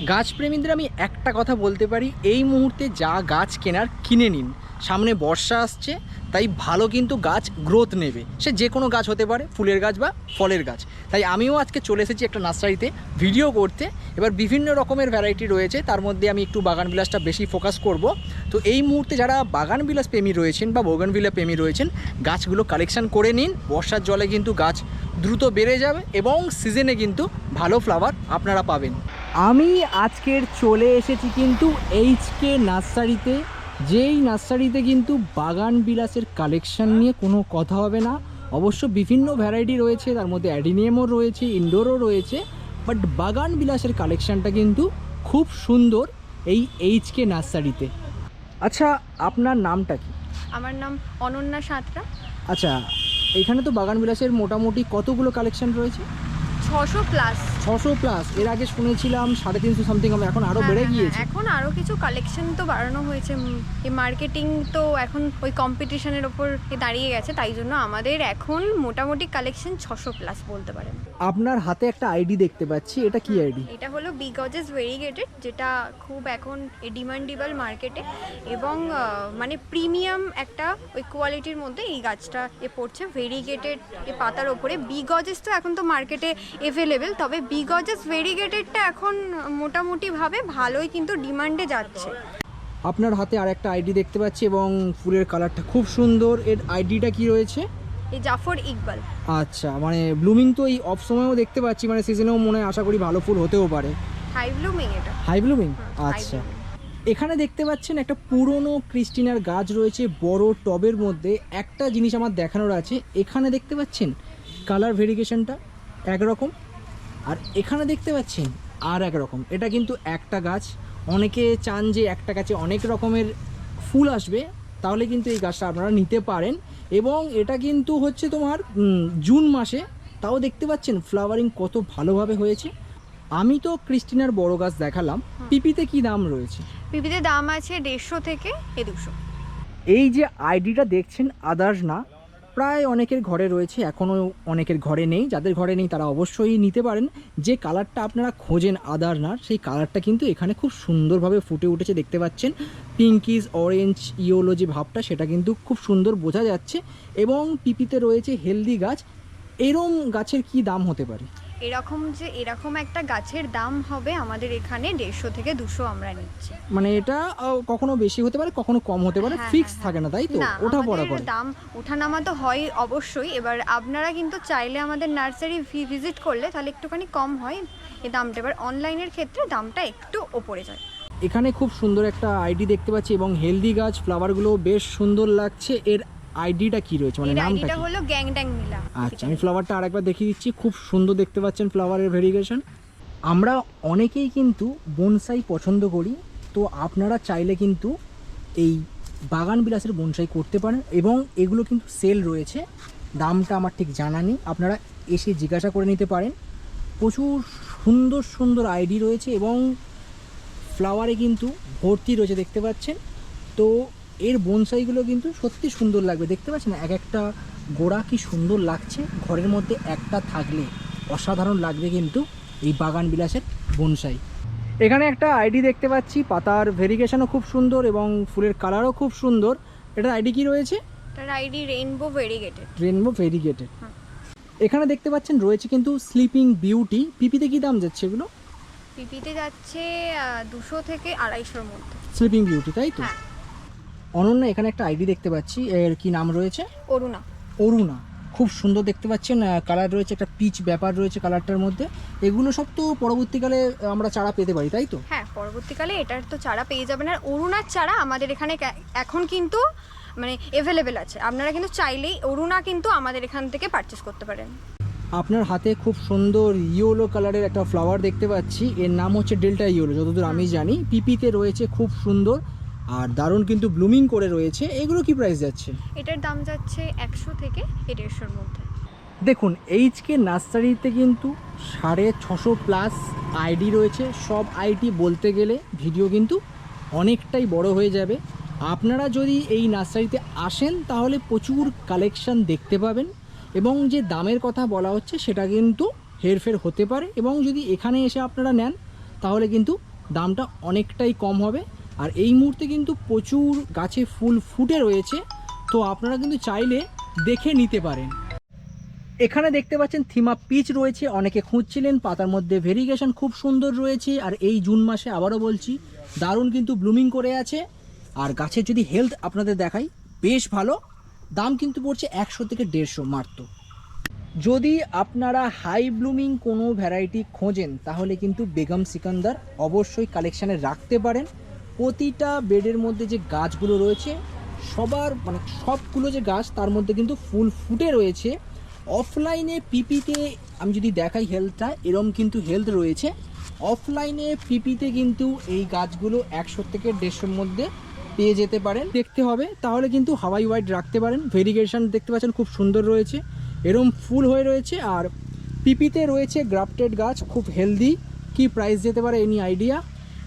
গাছপ্রেমীদের আমি একটা কথা বলতে পারি, এই মুহূর্তে যা গাছ কেনার কিনে নিন। সামনে বর্ষা আসছে, তাই ভালো কিন্তু গাছ গ্রোথ নেবে। সে যে কোনো গাছ হতে পারে, ফুলের গাছ বা ফলের গাছ। তাই আমিও আজকে চলে এসেছি একটা নার্সারিতে ভিডিও করতে। এবার বিভিন্ন রকমের ভ্যারাইটি রয়েছে, তার মধ্যে আমি একটু বাগান বিলাসটা বেশি ফোকাস করব। তো এই মুহূর্তে যারা বাগান বিলাস প্রেমী রয়েছেন বা বোগানভিলা প্রেমী রয়েছেন, গাছগুলো কালেকশন করে নিন। বর্ষার জলে কিন্তু গাছ দ্রুত বেড়ে যাবে এবং সিজনে কিন্তু ভালো ফ্লাওয়ার আপনারা পাবেন। আমি আজকের চলে এসেছি কিন্তু এইচকে নার্সারিতে, যেই নার্সারিতে কিন্তু বাগান বিলাসের কালেকশন নিয়ে কোনো কথা হবে না। অবশ্য বিভিন্ন ভ্যারাইটি রয়েছে, তার মধ্যে অ্যাডিনিয়ামও রয়েছে, ইনডোরও রয়েছে, বাট বাগান বিলাসের কালেকশনটা কিন্তু খুব সুন্দর এই এইচকে নার্সারিতে। আচ্ছা, আপনার নামটা কি? আমার নাম অনন্যা সাঁতরা। আচ্ছা, এখানে তো বাগান বিলাসের মোটামুটি কতগুলো কালেকশন রয়েছে? 600 প্লাস। 600 প্লাস। এর আগে শুনেছিলাম 350 সামথিং, এখন আরও বেড়ে গিয়েছে। এখন আরও কিছু কালেকশন তো বাড়ানো হয়েছে। এই মার্কেটিং তো এখন ওই কম্পিটিশনের ওপর দাঁড়িয়ে গেছে, তাই জন্য আমাদের এখন মোটামুটি কালেকশন 600 প্লাস বলতে পারেন। আপনার হাতে একটা আইডি দেখতে পাচ্ছি, এটা কি আইডি? এটা হলো বি গর্জিয়াস ভেরিগেটেড, যেটা খুব এখন ডিমান্ডেবল মার্কেটে এবং মানে প্রিমিয়াম একটা ওই কোয়ালিটির মধ্যে এই গাছটা পড়ছে। ভেরিগেটেড এ পাতার ওপরে বি গর্জিয়াস তো এখন তো মার্কেটে এভেলেবেল, তবে বি গর্জিয়াস ভেরিগেটেডটা এখন মোটামুটিভাবে ভালোই কিন্তু ডিমান্ডে যাচ্ছে। আপনার হাতে আর একটা আইডি দেখতে পাচ্ছি এবং ফুলের কালারটা খুব সুন্দর। এর আইডিটা কি রয়েছে? এই জাফর ইকবাল। আচ্ছা, মানে ব্লুমিং তো এই অফ সময়ও দেখতে পাচ্ছি, মানে সিজনেও মনে হয় আশা করি ভালো ফুল হতেও পারে। হাই ব্লুমিং এটা। High blooming. হাই আচ্ছা, ব্লুমিং। এখানে দেখতে পাচ্ছেন একটা পুরনো ক্রিস্টিনার গাছ রয়েছে বড় টবের মধ্যে। একটা জিনিস আমার দেখানোর আছে, এখানে দেখতে পাচ্ছেন কালার ভেরিগেশনটা একরকম, আর এখানে দেখতে পাচ্ছেন আর একরকম। এটা কিন্তু একটা গাছ। অনেকে চান যে একটা গাছে অনেক রকমের ফুল আসবে, তাহলে কিন্তু এই গাছটা আপনারা নিতে পারেন। এবং এটা কিন্তু হচ্ছে তোমার জুন মাসে, তাও দেখতে পাচ্ছেন ফ্লাওয়ারিং কত ভালোভাবে হয়েছে। আমি তো ক্রিস্টিনার বড় গাছ দেখালাম, পিপিতে কি দাম রয়েছে? পিপিতে দাম আছে 150 থেকে 200। এই যে আইডিটা দেখছেন আদার্স না, প্রায় অনেকের ঘরে রয়েছে, এখনও অনেকের ঘরে নেই। যাদের ঘরে নেই তারা অবশ্যই নিতে পারেন। যে কালারটা আপনারা খোঁজেন আদার না, সেই কালারটা কিন্তু এখানে খুব সুন্দরভাবে ফুটে উঠেছে। দেখতে পাচ্ছেন পিঙ্কিশ অরেঞ্জ ইয়েলো যে ভাবটা, সেটা কিন্তু খুব সুন্দর বোঝা যাচ্ছে। এবং পিপিতে রয়েছে হেলদি গাছ। এরম গাছের কি দাম হতে পারে? এরকম একটা গাছের দাম হবে আমাদের এখানে 150 থেকে 200 আমরা নিচ্ছি। মানে এটা কখনো বেশি হতে পারে, কখনো কম হতে পারে, ফিক্স থাকে না, তাই তো? ওঠা পড়া করে। দাম ওঠানামা তো হয় অবশ্যই। এবার আপনারা কিন্তু চাইলে আমাদের নার্সারি ভিজিট করলে তাহলে একটুখানি কম হয় এই দামটা। এবার অনলাইনের ক্ষেত্রে দামটা একটু ওপরে যায়। এখানে খুব সুন্দর একটা আইডি দেখতে পাচ্ছি এবং হেলদি গাছ, ফ্লাওয়ারগুলো বেশ সুন্দর লাগছে। এর আইডিটা কি রয়েছে, মানে নামটা এটা কি? হলো গ্যাংড্যাং নীলা। আচ্ছা, আমি ফ্লাওয়ারটা আরেকবার দেখিয়ে দিচ্ছি। খুব সুন্দর দেখতে পাচ্ছেন ফ্লাওয়ারের ভেরিগেশন। আমরা অনেকেই কিন্তু বনসাই পছন্দ করি, তো আপনারা চাইলে কিন্তু এই বাগান বিলাসের বনসাই করতে পারেন এবং এগুলো কিন্তু সেল রয়েছে। দামটা আমার ঠিক জানা নেই, আপনারা এসে জিজ্ঞাসা করে নিতে পারেন। প্রচুর সুন্দর সুন্দর আইডি রয়েছে এবং ফ্লাওয়ারে কিন্তু ভর্তি রয়েছে, দেখতে পাচ্ছেন। তো এর বনসাইগুলো কিন্তু সত্যি সুন্দর লাগবে, দেখতে পাচ্ছেন এক একটা গোড়া কি সুন্দর লাগছে। ঘরের মধ্যে একটা থাকলে অসাধারণ লাগবে কিন্তু এই বাগান বিলাসের বনসাই। এখানে একটা আইডি দেখতে পাচ্ছি, পাতার ভেরিগেশনও খুব সুন্দর এবং ফুলের কালারও খুব সুন্দর। এটার আইডি কি রয়েছে? এটার ID rainbow variegated. Rainbow variegated. এখানে দেখতে পাচ্ছেন রয়েছে কিন্তু স্লিপিং বিউটি। পিপিতে কি দাম যাচ্ছে এগুলো? পিপিতে যাচ্ছে 200 থেকে 250-এর মধ্যে। স্লিপিং বিউটি, তাই তো? হ্যাঁ। অনন্যা, এখানে একটা আইডি দেখতে পাচ্ছি, এর কি নাম রয়েছে? অরুণা। অরুণা, খুব সুন্দর দেখতে পাচ্ছেন। কালার রয়েছে, একটা পিচ ব্যাপার রয়েছে কালারটার মধ্যে। এগুলো সব তো পরবর্তীকালে আমরা চারা পেতে পারি, তাই তো? হ্যাঁ, পরবর্তীকালে এটার তো চারা পেয়ে যাবেন। আর অরুণার চারা আমাদের এখানে এখন কিন্তু মানে এভেলেবেল আছে। আপনারা কিন্তু চাইলেই অরুণা কিন্তু আমাদের এখান থেকে পারচেস করতে পারেন। আপনার হাতে খুব সুন্দর ইয়েলো কালারের একটা ফ্লাওয়ার দেখতে পাচ্ছি, এর নাম হচ্ছে ডেল্টা ইয়েলো যতদূর আমি জানি। পিপিতে রয়েছে খুব সুন্দর আর দারুণ কিন্তু ব্লুমিং করে রয়েছে। এগুলো কি প্রাইস যাচ্ছে? এটার দাম যাচ্ছে 100 থেকে 150-এর মধ্যে। দেখুন, এইচকে নার্সারিতে কিন্তু 650 প্লাস আইডি রয়েছে। সব আইডি বলতে গেলে ভিডিও কিন্তু অনেকটাই বড় হয়ে যাবে। আপনারা যদি এই নার্সারিতে আসেন তাহলে প্রচুর কালেকশন দেখতে পাবেন এবং যে দামের কথা বলা হচ্ছে সেটা কিন্তু হেরফের হতে পারে। এবং যদি এখানে এসে আপনারা নেন তাহলে কিন্তু দামটা অনেকটাই কম হবে। আর এই মুহূর্তে কিন্তু প্রচুর গাছে ফুল ফুটে রয়েছে, তো আপনারা কিন্তু চাইলে দেখে নিতে পারেন। এখানে দেখতে পাচ্ছেন থিমা পিচ রয়েছে, অনেকে খুঁজছিলেন। পাতার মধ্যে ভেরিগেশন খুব সুন্দর রয়েছে। আর এই জুন মাসে আবারও বলছি দারুণ কিন্তু ব্লুমিং করে আছে। আর গাছের যদি হেলথ আপনাদের দেখাই, বেশ ভালো। দাম কিন্তু পড়ছে 100 থেকে 150 মাত্র। যদি আপনারা হাই ব্লুমিং কোনো ভ্যারাইটি খোঁজেন তাহলে কিন্তু বেগম সিকান্দার অবশ্যই কালেকশানে রাখতে পারেন। প্রতিটা বেডের মধ্যে যে গাছগুলো রয়েছে সবার মানে সবগুলো যে গাছ তার মধ্যে কিন্তু ফুল ফুটে রয়েছে। অফলাইনে পিপিতে আমি যদি দেখাই হেলথটা, এরম কিন্তু হেলথ রয়েছে। অফলাইনে পিপিতে কিন্তু এই গাছগুলো 100 থেকে 150-র মধ্যে পেয়ে যেতে পারেন। দেখতে হবে তাহলে কিন্তু হাওয়াই হোয়াইট রাখতে পারেন। ভেরিগেশন দেখতে পাচ্ছেন খুব সুন্দর রয়েছে, এরম ফুল হয়ে রয়েছে। আর পিপিতে রয়েছে গ্রাফটেড গাছ, খুব হেলদি। কি প্রাইস যেতে পারে এনি আইডিয়া?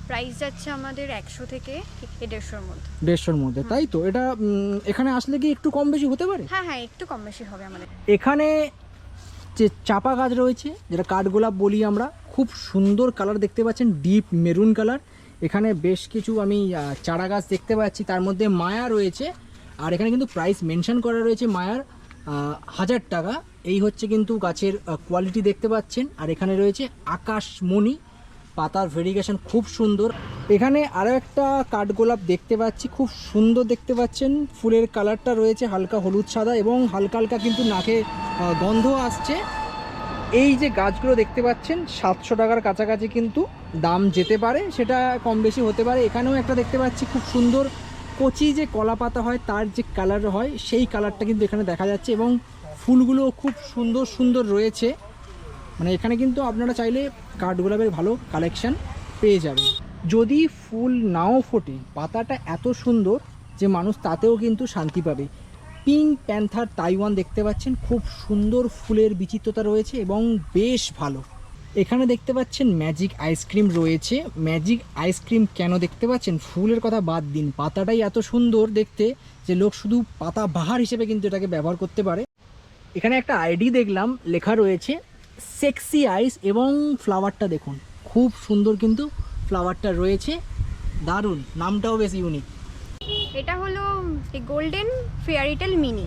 প্রাইস যাচ্ছে আমাদের 100 থেকে 150-র মধ্যে। 150-র মধ্যে, তাই তো? এটা এখানে আসলে কি একটু কম বেশি হতে পারে? হ্যাঁ হ্যাঁ, একটু কম বেশি হবে আমাদের। এখানে যে চাপা গাছ রয়েছে, যেটা কাঠগোলাপ বলি আমরা, খুব সুন্দর কালার দেখতে পাচ্ছেন, ডিপ মেরুন কালার। এখানে বেশ কিছু আমি চারা গাছ দেখতে পাচ্ছি, তার মধ্যে মায়া রয়েছে। আর এখানে কিন্তু প্রাইস মেনশন করা রয়েছে মায়ার 1000 টাকা। এই হচ্ছে কিন্তু গাছের কোয়ালিটি দেখতে পাচ্ছেন। আর এখানে রয়েছে আকাশমণি, পাতার ভেরিগেশন খুব সুন্দর। এখানে আরও একটা কাঠগোলাপ দেখতে পাচ্ছি, খুব সুন্দর দেখতে পাচ্ছেন। ফুলের কালারটা রয়েছে হালকা হলুদ সাদা এবং হালকা হালকা কিন্তু নাকে গন্ধ আসছে। এই যে গাছগুলো দেখতে পাচ্ছেন 700 টাকার কাছাকাছি কিন্তু দাম যেতে পারে, সেটা কম বেশি হতে পারে। এখানেও একটা দেখতে পাচ্ছি খুব সুন্দর কচি যে কলা পাতা হয় তার যে কালার হয় সেই কালারটা কিন্তু এখানে দেখা যাচ্ছে। এবং ফুলগুলো খুব সুন্দর সুন্দর রয়েছে। মানে এখানে কিন্তু আপনারা চাইলে কাঠগোলাপের ভালো কালেকশন পেয়ে যাবেন। যদি ফুল নাও ফোটে, পাতাটা এত সুন্দর যে মানুষ তাতেও কিন্তু শান্তি পাবে। পিঙ্ক প্যান্থার তাইওয়ান দেখতে পাচ্ছেন, খুব সুন্দর ফুলের বিচিত্রতা রয়েছে এবং বেশ ভালো। এখানে দেখতে পাচ্ছেন ম্যাজিক আইসক্রিম রয়েছে। ম্যাজিক আইসক্রিম কেন দেখতে পাচ্ছেন? ফুলের কথা বাদ দিন, পাতাটাই এত সুন্দর দেখতে যে লোক শুধু পাতা বাহার হিসেবে কিন্তু এটাকে ব্যবহার করতে পারে। এখানে একটা আইডি দেখলাম, লেখা রয়েছে সেক্সি আইস, এবং ফ্লাওয়ারটা দেখুন খুব সুন্দর কিন্তু ফ্লাওয়ারটা রয়েছে, দারুণ। নামটাও বেশ ইউনিক। এটা হলো এই গোল্ডেন ফেয়ারিটেল মিনি।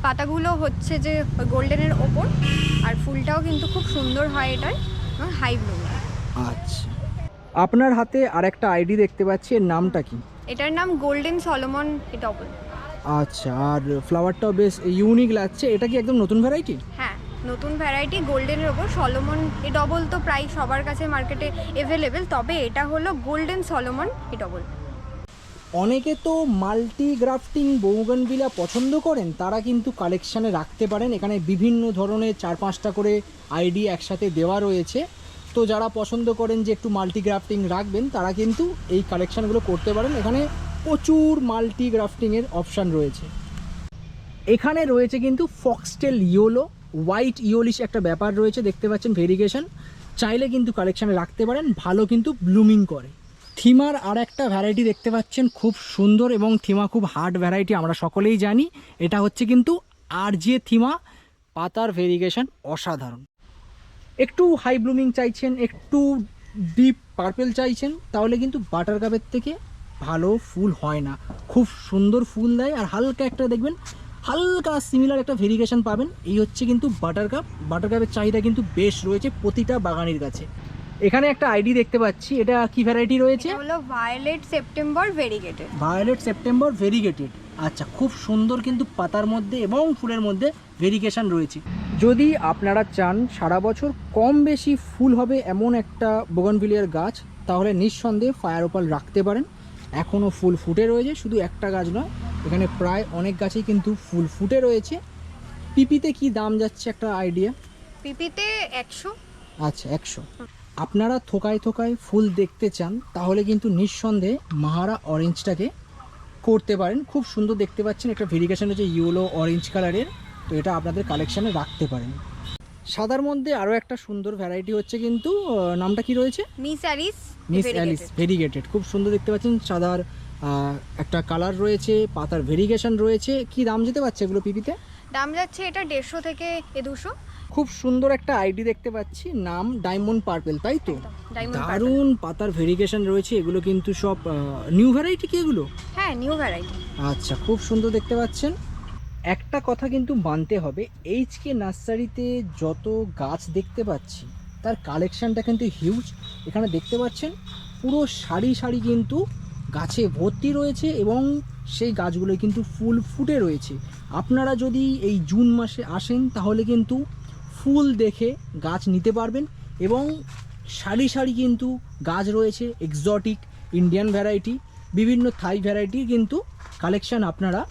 পাতাগুলো হচ্ছে যে গোল্ডেনের ওপর, আর ফুলটাও কিন্তু খুব সুন্দর হয় এটার, হাই ব্লুম। আচ্ছা, আপনার হাতে আর একটা আইডি দেখতে পাচ্ছি, এর নামটা কি? এটার নাম গোল্ডেন সলোমন ডবল। আচ্ছা, আর ফ্লাওয়ারটাও বেশ ইউনিক লাগছে। এটা কি একদম নতুন ভ্যারাইটি? হ্যাঁ, নতুন ভ্যারাইটি গোল্ডেনের ওপর। সলোমন এ ডবল তো প্রায় সবার কাছে মার্কেটে অ্যাভেলেবেল, তবে এটা হলো গোল্ডেন সলোমন এ ডবল। অনেকে তো মাল্টি গ্রাফটিং বোগনভিলিয়া পছন্দ করেন, তারা কিন্তু কালেকশানে রাখতে পারেন। এখানে বিভিন্ন ধরনের 4-5টা করে আইডি একসাথে দেওয়া রয়েছে। তো যারা পছন্দ করেন যে একটু মাল্টি গ্রাফটিং রাখবেন, তারা কিন্তু এই কালেকশানগুলো করতে পারেন। এখানে প্রচুর মাল্টি গ্রাফটিংয়ের অপশান রয়েছে। এখানে রয়েছে কিন্তু ফক্সটেল ইয়োলো, হোয়াইট ইয়োলিশ একটা ব্যাপার রয়েছে দেখতে পাচ্ছেন, ভেরিগেশন। চাইলে কিন্তু কালেকশানে রাখতে পারেন, ভালো কিন্তু ব্লুমিং করে। থিমার আর একটা ভ্যারাইটি দেখতে পাচ্ছেন, খুব সুন্দর, এবং থিমা খুব হার্ড ভ্যারাইটি আমরা সকলেই জানি। এটা হচ্ছে কিন্তু আর যে থিমা, পাতার ভেরিগেশন অসাধারণ। একটু হাই ব্লুমিং চাইছেন, একটু ডিপ পার্পেল চাইছেন, তাহলে কিন্তু বাটার কাপের থেকে ভালো ফুল হয় না। খুব সুন্দর ফুল দেয়, আর হালকা একটা দেখবেন হালকা সিমিলার একটা ভেরিগেশন পাবেন। এই হচ্ছে কিন্তু বাটার কাপ। বাটার কাপের চাহিদা কিন্তু বেশ রয়েছে প্রতিটা বাগানের কাছে। এখানে একটা আইডি দেখতে পাচ্ছি, এটা কি ভ্যারাইটি রয়েছে? এটা হলো violet September variegated. Violet September variegated. আচ্ছা, খুব সুন্দর কিন্তু পাতার মধ্যে এবং ফুলের মধ্যে ভেরিগেশন রয়েছে। যদি আপনারা চান সারা বছর কম বেশি ফুল হবে এমন একটা বোগনভিলিয়ার গাছ, তাহলে নিঃসন্দেহে ফায়ার ওপাল রাখতে পারেন। এখনও ফুল ফুটে রয়েছে, শুধু একটা গাছ নয়, এখানে প্রায় অনেক গাছেই কিন্তু ফুল ফুটে রয়েছে। পিপিতে কি দাম যাচ্ছে একটা আইডিয়া? পিপিতে 100। আচ্ছা, 100। আপনারা থোকায় থোকায় ফুল দেখতে চান তাহলে কিন্তু নিঃসন্দেহে মাহারা অরেঞ্জটাকে করতে পারেন। খুব সুন্দর দেখতে পাচ্ছেন, একটা ভেরিগেশন হচ্ছে ইয়েলো অরেঞ্জ কালারের, তো এটা আপনাদের কালেকশানে রাখতে পারেন। সাদার মধ্যে আরও একটা সুন্দর ভ্যারাইটি হচ্ছে কিন্তু, নামটা কি রয়েছে? Miss Alice. Miss Alice variegated. খুব সুন্দর দেখতে পাচ্ছেন, সাদার একটা কালার রয়েছে, পাতার ভেরিগেশন রয়েছে। কি দাম যেতে পারছে এগুলো পিপিতে? দাম যাচ্ছে এটা 150 থেকে 200। খুব সুন্দর একটা আইডি দেখতে পাচ্ছি, নাম ডায়মন্ড পার্পেল, তাই তো? ডায়মন্ড দারুণ পাতার ভেরিগেশন রয়েছে, এগুলো কিন্তু সব নিউ ভ্যারাইটি কি এগুলো? হ্যাঁ, নিউ ভ্যারাইটি। আচ্ছা, খুব সুন্দর দেখতে পাচ্ছেন। একটা কথা কিন্তু মানতে হবে, এইচকে নার্সারিতে যত গাছ দেখতে পাচ্ছি তার কালেকশানটা কিন্তু হিউজ। এখানে দেখতে পাচ্ছেন পুরো সারি সারি কিন্তু গাছে ভর্তি রয়েছে এবং সেই গাছগুলো কিন্তু ফুল ফুটে রয়েছে। আপনারা যদি এই জুন মাসে আসেন তাহলে কিন্তু ফুল দেখে গাছ নিতে পারবেন এবং সারি সারি কিন্তু গাছ রয়েছে, এক্সোটিক, ইন্ডিয়ান ভ্যারাইটি, বিভিন্ন থাই ভ্যারাইটির কিন্তু কালেকশান আপনারা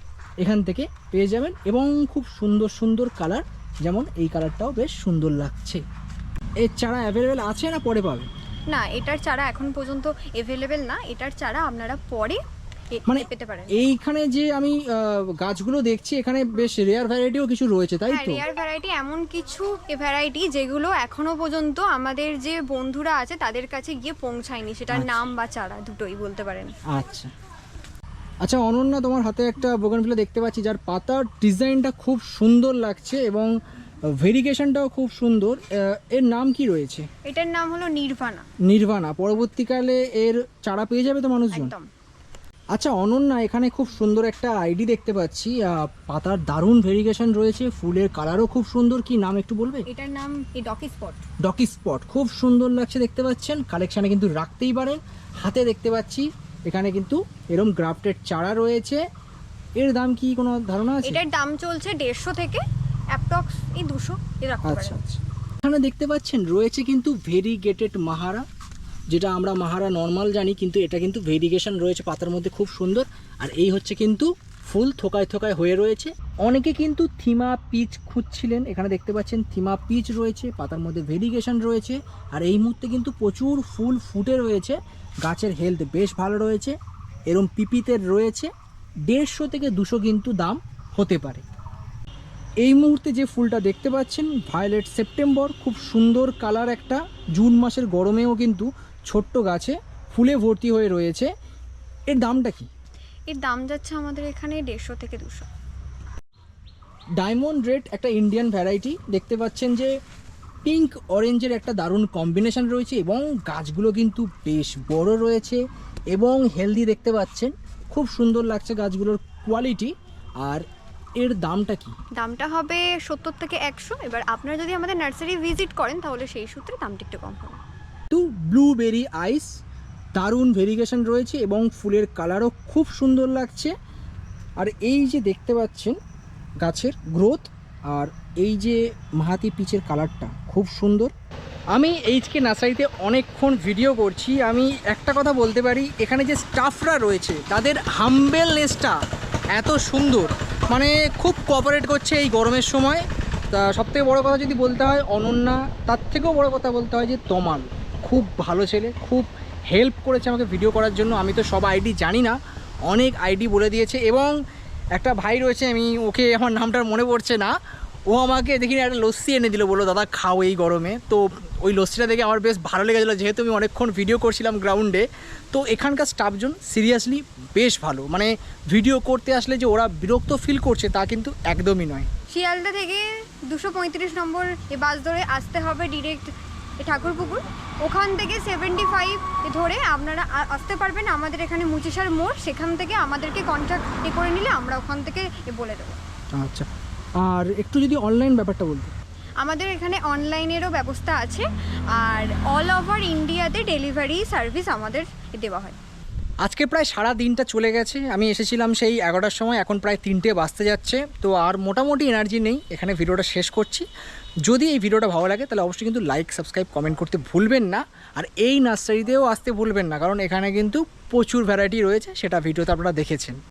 এখান থেকে পেয়ে যাবেন এবং খুব সুন্দর সুন্দর কালার, যেমন এই কালারটাও বেশ সুন্দর লাগছে। এর চারা অ্যাভেলেবেল আছে না পরে পাবে? না, এটার চারা এখন পর্যন্ত অ্যাভেলেবেল না, এটার চারা আপনারা পরে মানে পেতে পারেন। এইখানে যে আমি গাছগুলো দেখছি এখানে বেশ রেয়ার ভ্যারাইটিও কিছু রয়েছে, তাই হ্যাঁ, তো? রেয়ার ভ্যারাইটি, এমন কিছু ভ্যারাইটি যেগুলো এখনো পর্যন্ত আমাদের যে বন্ধুরা আছে তাদের কাছে গিয়ে পৌঁছায়নি, সেটার আচ্ছা। নাম বা চারা দুটোই বলতে পারেন। আচ্ছা আচ্ছা, অনন্যা, তোমার হাতে একটা বোগানভিলা দেখতে পাচ্ছি যার পাতার ডিজাইনটা খুব সুন্দর লাগছে এবং ভেরিগেশনটাও খুব সুন্দর। এর নাম কি রয়েছে? এটার নাম হলো নির্ভানা। নির্ভানা। পরবর্তীকালে এর চারা পেয়ে যাবে তো মানুষজন? একদম। আচ্ছা অনন্যা, এখানে খুব সুন্দর একটা আইডি দেখতে পাচ্ছি, পাতার দারুণ ভেরিগেশন রয়েছে, ফুলের কালারও খুব সুন্দর। কি নাম একটু বলবে? এটার নাম ডকি স্পট। ডকি স্পট, খুব সুন্দর লাগছে দেখতে পাচ্ছেন। কালেকশানে কিন্তু রাখতেই পারেন। হাতে দেখতে পাচ্ছি এখানে কিন্তু এরম গ্রাফটেড চারা রয়েছে। এর দাম কি কোনো ধারণা আছে? এটার দাম চলছে 150 থেকে অ্যাপ্রক্স এই 200 এ রাখতে আচ্ছা পারেন। আচ্ছা, এখানে দেখতে পাচ্ছেন রয়েছে কিন্তু ভেরিগেটেড মাহারা, যেটা আমরা মাহারা নর্মাল জানি, কিন্তু এটা কিন্তু ভেরিগেশন রয়েছে পাতার মধ্যে, খুব সুন্দর। আর এই হচ্ছে কিন্তু ফুল থোকায় থোকায় হয়ে রয়েছে। অনেকে কিন্তু থিমা পিচ খুঁজছিলেন, এখানে দেখতে পাচ্ছেন থিমা পিচ রয়েছে, পাতার মধ্যে ভেরিগেশন রয়েছে। আর এই মুহূর্তে কিন্তু প্রচুর ফুল ফুটে রয়েছে, গাছের হেলথ বেশ ভালো রয়েছে। এরম পিপিতের রয়েছে 150 থেকে 200 কিন্তু দাম হতে পারে। এই মুহূর্তে যে ফুলটা দেখতে পাচ্ছেন ভায়োলেট সেপ্টেম্বর, খুব সুন্দর কালার একটা। জুন মাসের গরমেও কিন্তু ছোট্ট গাছে ফুলে ভর্তি হয়ে রয়েছে। এর দামটা কি? এর দাম যাচ্ছে আমাদের এখানে 150 থেকে 200। ডায়মন্ড রেড একটা ইন্ডিয়ান ভ্যারাইটি, দেখতে পাচ্ছেন যে পিঙ্ক অরেঞ্জের একটা দারুণ কম্বিনেশন রয়েছে এবং গাছগুলো কিন্তু বেশ বড় রয়েছে এবং হেলদি দেখতে পাচ্ছেন, খুব সুন্দর লাগছে গাছগুলোর কোয়ালিটি। আর এর দামটা কি? দামটা হবে 70 থেকে 100। এবার আপনারা যদি আমাদের নার্সারি ভিজিট করেন তাহলে সেই সূত্রে দামটা একটু কম হবে। টু ব্লুবেরি আইস, দারুণ ভেরিগেশন রয়েছে এবং ফুলের কালারও খুব সুন্দর লাগছে। আর এই যে দেখতে পাচ্ছেন গাছের গ্রোথ, আর এই যে মাহাতি পিচের কালারটা খুব সুন্দর। আমি এইচকে নার্সারিতে অনেকক্ষণ ভিডিও করছি, আমি একটা কথা বলতে পারি, এখানে যে স্টাফরা রয়েছে তাদের হাম্বেলনেসটা এত সুন্দর, মানে খুব কোঅপারেট করছে এই গরমের সময়। তা সবথেকে বড় কথা যদি বলতে হয় অনন্যা, তার থেকেও বড় কথা বলতে হয় যে তমাল, খুব ভালো ছেলে, খুব হেল্প করেছে আমাকে ভিডিও করার জন্য। আমি তো সব আইডি জানি না, অনেক আইডি বলে দিয়েছে। এবং একটা ভাই রয়েছে, আমি ওকে আমার নামটা মনে পড়ছে না, ও আমাকে দেখিনি একটা লস্যি এনে দিল, বললো দাদা খাও এই গরমে। তো ওই লস্যিটা দেখে আমার বেশ ভালো লেগেছিলো, যেহেতু আমি অনেকক্ষণ ভিডিও করছিলাম গ্রাউন্ডে। তো এখানকার স্টাফজন সিরিয়াসলি বেশ ভালো, মানে ভিডিও করতে আসলে যে ওরা বিরক্ত ফিল করছে তা কিন্তু একদমই নয়। শিয়ালদা থেকে 235 নম্বর এ বাস ধরে আসতে হবে ডিরেক্ট ঠাকুরপুকুর, ওখান থেকে 75 ধরে আপনারা আসতে পারবেন আমাদের এখানে মুচিসার মোড়, সেখান থেকে আমাদেরকে কন্ট্যাক্ট করে নিলে আমরা ওখান থেকে বলে দেবো। আচ্ছা, আর একটু যদি অনলাইন ব্যাপারটা বলতে। আমাদের এখানে অনলাইনেরও ব্যবস্থা আছে, আর অল ওভার ইন্ডিয়াতে ডেলিভারি সার্ভিস আমাদের দেওয়া হয়। আজকে প্রায় সারা দিনটা চলে গেছে, আমি এসেছিলাম সেই 11টার সময়, এখন প্রায় 3টে বাজতে যাচ্ছে। তো আর মোটামুটি এনার্জি নেই, এখানে ভিডিওটা শেষ করছি। যদি এই ভিডিওটা ভালো লাগে তাহলে অবশ্যই কিন্তু লাইক, সাবস্ক্রাইব, কমেন্ট করতে ভুলবেন না। আর এই নার্সারিতেও আসতে ভুলবেন না, কারণ এখানে কিন্তু প্রচুর ভ্যারাইটি রয়েছে, সেটা ভিডিওতে আপনারা দেখেছেন।